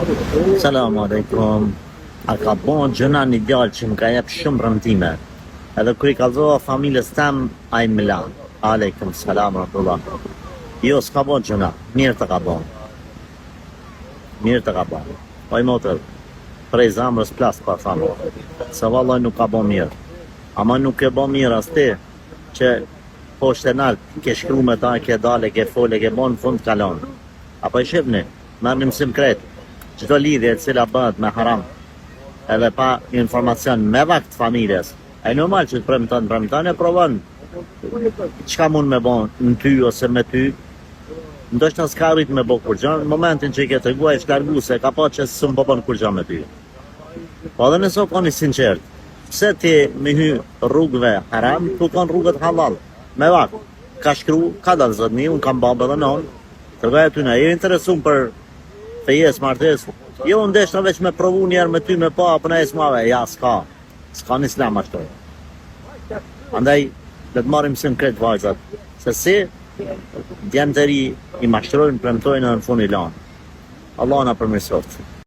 Salamu alaikum. A ka bon gjëna një djalë që më ka jep shumë rëndime. Edhe kur I ka dhoa familjes tem, a I më la. Aleikum salam rahmatullah. Jo, s'ka bon gjëna, mirë të ka bon. Mirë të ka bon. Oj motër, prej zamrës plas pa thamë. Se vallaj nuk ka bon mirë. Ama nuk e bon mirë as ti, që poshtë e naltë, ke shkru me ta, ke dale, ke fole, ke bon, në fund kalon. Apo I shifni, merë një mësim kretë. Çdo lidhje e cila bëhet me haram edhe pa informacion me vakt familjes, ai normal që të premton e provon çka mund me bon në ty ose me ty, ndoshta s'ka arrit me bo kur gjë, në momentin që I ke treguar I shlargu se ka pa që s'm po bën kur gjë me ty. Po edhe nëse koni sinqert, pse ti me hy rrugëve haram, tu kon rrugët halal, me vakt, ka shkru, ka dalë zotni, unë kam babë dhe non, tërgaj aty na jeni interesum për fejes, martes, jo ndeshta veç me provu njerë me ty me pa, apo na esmave, ja, s'ka në islam ashtu. Andaj, dhe të marim mësim kretë vajzat, se si, djemë të ri I mashtrojnë, premtojnë në fund I lanë. Allah na përmirësoft.